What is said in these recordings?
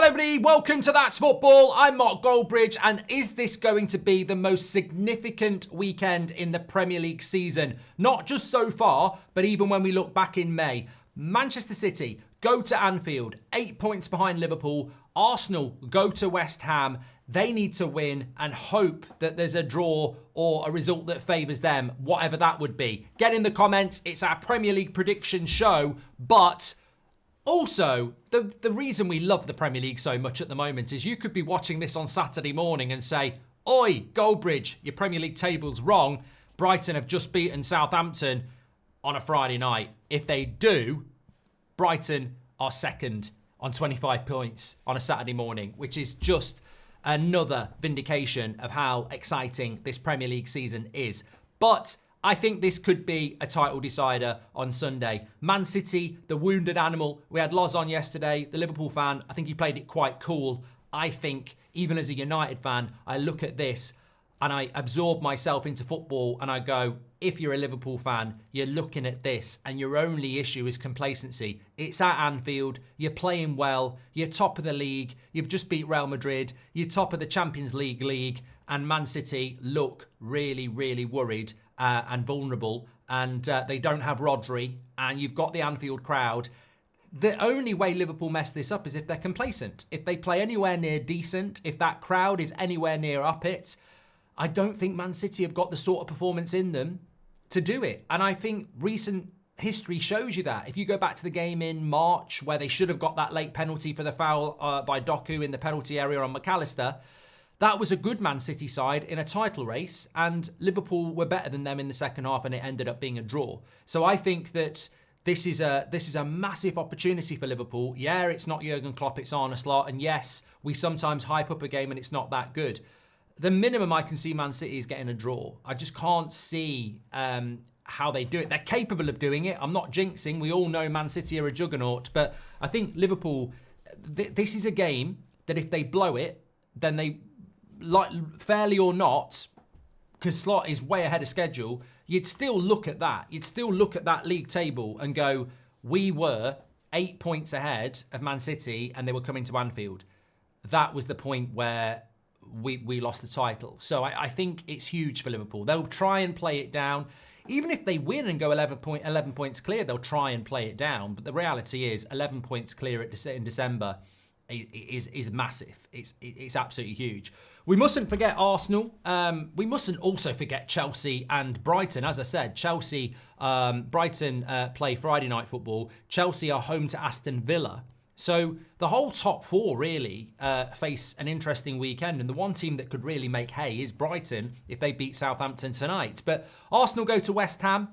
Hello everybody, welcome to That's Football. I'm Mark Goldbridge, and is this going to be the most significant weekend in the Premier League season? Not just so far, but even when we look back in May. Manchester City go to Anfield, 8 points behind Liverpool. Arsenal go to West Ham. They need to win and hope that there's a draw or a result that favours them, whatever that would be. Get in the comments, it's our Premier League prediction show, but also, the reason we love the Premier League so much at the moment is you could be watching this on Saturday morning and say, "Oi, Goldbridge, your Premier League table's wrong. Brighton have just beaten Southampton on a Friday night." If they do, Brighton are second on 25 points on a Saturday morning, which is just another vindication of how exciting this Premier League season is. But I think this could be a title decider on Sunday. Man City, the wounded animal. We had Loz on yesterday, the Liverpool fan. I think he played it quite cool. I think, even as a United fan, I look at this and I absorb myself into football and I go, if you're a Liverpool fan, you're looking at this and your only issue is complacency. It's at Anfield, you're playing well, you're top of the league, you've just beat Real Madrid, you're top of the Champions League, and Man City look really, really worried and vulnerable, and they don't have Rodri, and you've got the Anfield crowd. The only way Liverpool mess this up is if they're complacent. If they play anywhere near decent, if that crowd is anywhere near up it, I don't think Man City have got the sort of performance in them to do it. And I think recent history shows you that. If you go back to the game in March, where they should have got that late penalty for the foul by Doku in the penalty area on McAllister, that was a good Man City side in a title race, and Liverpool were better than them in the second half, and it ended up being a draw. So I think that this is a massive opportunity for Liverpool. Yeah, it's not Jurgen Klopp, it's Arne Slot, and yes, we sometimes hype up a game and it's not that good. The minimum I can see Man City is getting a draw. I just can't see how they do it. They're capable of doing it. I'm not jinxing. We all know Man City are a juggernaut, but I think Liverpool, this is a game that if they blow it, then they, like, fairly or not, because Slot is way ahead of schedule, you'd still look at that. You'd still look at that league table and go, we were 8 points ahead of Man City and they were coming to Anfield. That was the point where we lost the title. So I think it's huge for Liverpool. They'll try and play it down. Even if they win and go 11 points clear, they'll try and play it down. But the reality is 11 points clear in December is massive. It's absolutely huge. We mustn't forget Arsenal. We mustn't also forget Chelsea and Brighton. As I said, Brighton play Friday night football. Chelsea are home to Aston Villa. So the whole top four really face an interesting weekend. And the one team that could really make hay is Brighton if they beat Southampton tonight. But Arsenal go to West Ham.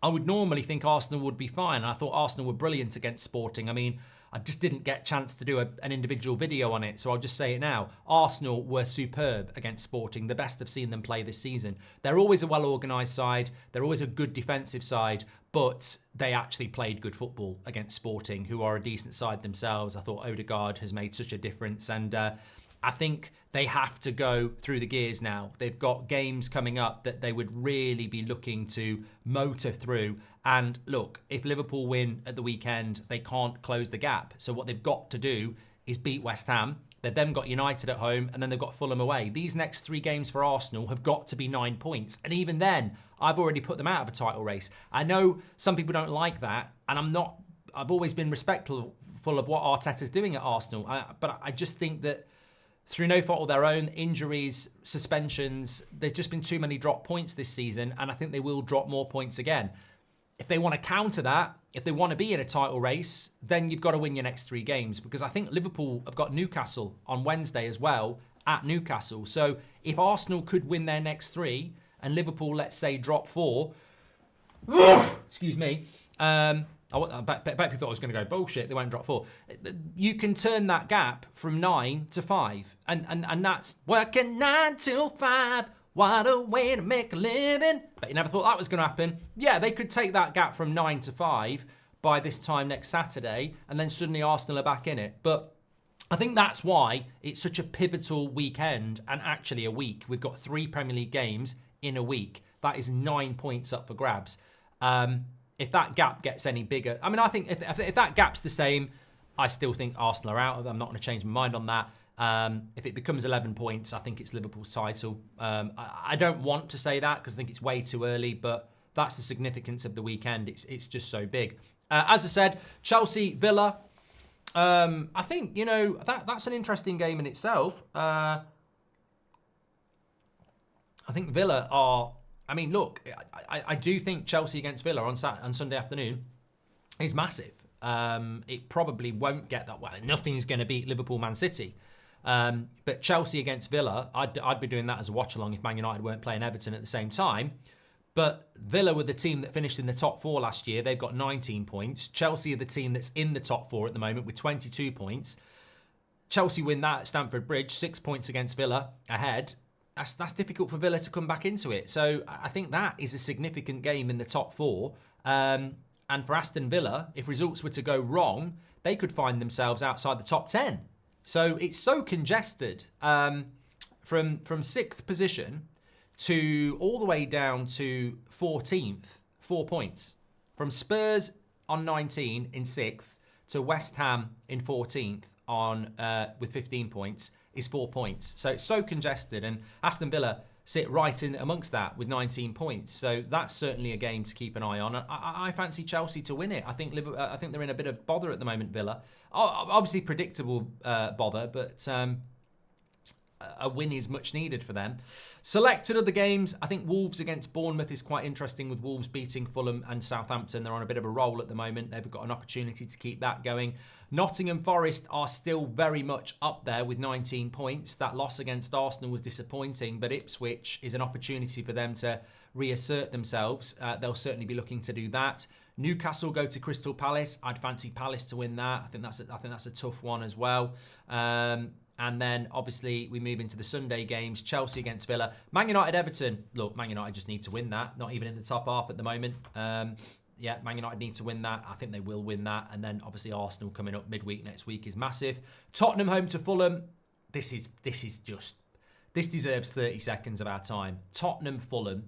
I would normally think Arsenal would be fine. I thought Arsenal were brilliant against Sporting. I mean, I just didn't get a chance to do an individual video on it, so I'll just say it now. Arsenal were superb against Sporting, the best I've seen them play this season. They're always a well-organised side, they're always a good defensive side, but they actually played good football against Sporting, who are a decent side themselves. I thought Odegaard has made such a difference, and I think they have to go through the gears now. They've got games coming up that they would really be looking to motor through. And look, if Liverpool win at the weekend, they can't close the gap. So what they've got to do is beat West Ham. They've then got United at home, and then they've got Fulham away. These next 3 games for Arsenal have got to be 9 points. And even then, I've already put them out of a title race. I know some people don't like that, and I've always been respectful of what Arteta's doing at Arsenal. But I just think that through no fault of their own, injuries, suspensions, there's just been too many drop points this season, and I think they will drop more points again. If they want to counter that, if they want to be in a title race, then you've got to win your next 3 games, because I think Liverpool have got Newcastle on Wednesday as well at Newcastle. So if Arsenal could win their next 3 and Liverpool, let's say, drop 4, excuse me, I bet people thought I was going to go, bullshit, they won't drop 4. You can turn that gap from 9 to 5. And that's working 9 till 5. What a way to make a living. Bet you never thought that was going to happen. Yeah, they could take that gap from 9 to 5 by this time next Saturday, and then suddenly Arsenal are back in it. But I think that's why it's such a pivotal weekend, and actually a week. We've got 3 Premier League games in a week. That is 9 points up for grabs. If that gap gets any bigger, I mean, I think if that gap's the same, I still think Arsenal are out. I'm not going to change my mind on that. If it becomes 11 points, I think it's Liverpool's title. I don't want to say that because I think it's way too early, but that's the significance of the weekend. It's just so big. As I said, Chelsea, Villa. I think, that's an interesting game in itself. I think Villa are... I mean, look, I do think Chelsea against Villa on Sunday afternoon is massive. It probably won't get that well. Nothing's going to beat Liverpool, Man City. But Chelsea against Villa, I'd be doing that as a watch-along if Man United weren't playing Everton at the same time. But Villa were the team that finished in the top 4 last year. They've got 19 points. Chelsea are the team that's in the top 4 at the moment with 22 points. Chelsea win that at Stamford Bridge, 6 points against Villa ahead. That's difficult for Villa to come back into it. So I think that is a significant game in the top 4. And for Aston Villa, if results were to go wrong, they could find themselves outside the top 10. So it's so congested from 6th position to all the way down to 14th, 4 points. From Spurs on 19 in 6th to West Ham in 14th with 15 points is 4 points. So it's so congested, and Aston Villa sit right in amongst that with 19 points. So that's certainly a game to keep an eye on. I fancy Chelsea to win it. I think they're in a bit of bother at the moment, Villa. Obviously predictable bother, but a win is much needed for them. Selected other games, I think Wolves against Bournemouth is quite interesting, with Wolves beating Fulham and Southampton. They're on a bit of a roll at the moment. They've got an opportunity to keep that going. Nottingham Forest are still very much up there with 19 points. That loss against Arsenal was disappointing, but Ipswich is an opportunity for them to reassert themselves. They'll certainly be looking to do that. Newcastle go to Crystal Palace. I'd fancy Palace to win that. I think that's a tough one as well. And then, obviously, we move into the Sunday games. Chelsea against Villa. Man United, Everton. Look, Man United just need to win that. Not even in the top half at the moment. Man United need to win that. I think they will win that. And then, obviously, Arsenal coming up midweek next week is massive. Tottenham home to Fulham. This deserves 30 seconds of our time. Tottenham, Fulham.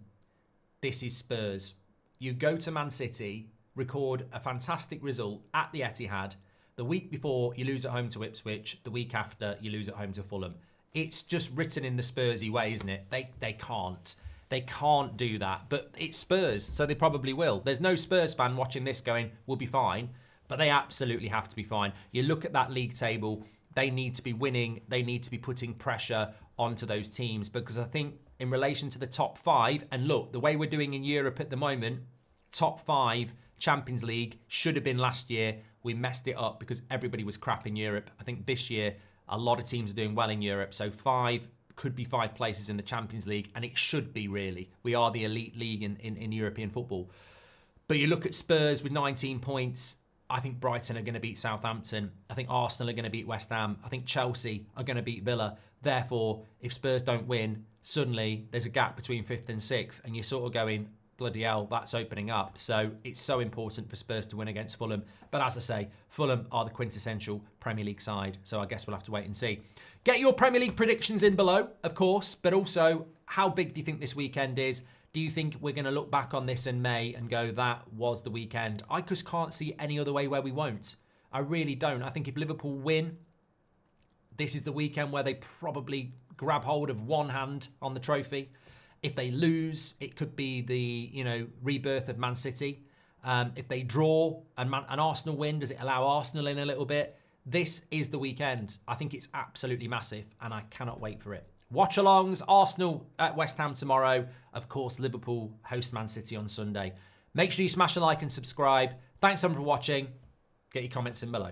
This is Spurs. You go to Man City, record a fantastic result at the Etihad. The week before, you lose at home to Ipswich. The week after, you lose at home to Fulham. It's just written in the Spursy way, isn't it? They can't do that. But it's Spurs, so they probably will. There's no Spurs fan watching this going, we'll be fine. But they absolutely have to be fine. You look at that league table, they need to be winning. They need to be putting pressure onto those teams. Because I think in relation to the top 5, and look, the way we're doing in Europe at the moment, top 5 Champions League should have been last year. We messed it up because everybody was crap in Europe. I think this year, a lot of teams are doing well in Europe. So 5 could be 5 places in the Champions League, and it should be, really. We are the elite league in European football. But you look at Spurs with 19 points. I think Brighton are going to beat Southampton. I think Arsenal are going to beat West Ham. I think Chelsea are going to beat Villa. Therefore, if Spurs don't win, suddenly there's a gap between 5th and 6th, and you're sort of going, bloody hell, that's opening up. So it's so important for Spurs to win against Fulham. But as I say, Fulham are the quintessential Premier League side. So I guess we'll have to wait and see. Get your Premier League predictions in below, of course. But also, how big do you think this weekend is? Do you think we're going to look back on this in May and go, that was the weekend? I just can't see any other way where we won't. I really don't. I think if Liverpool win, this is the weekend where they probably grab hold of one hand on the trophy. If they lose, it could be the rebirth of Man City. If they draw and Arsenal win, does it allow Arsenal in a little bit? This is the weekend. I think it's absolutely massive, and I cannot wait for it. Watch-alongs, Arsenal at West Ham tomorrow. Of course, Liverpool host Man City on Sunday. Make sure you smash a like and subscribe. Thanks everyone for watching. Get your comments in below.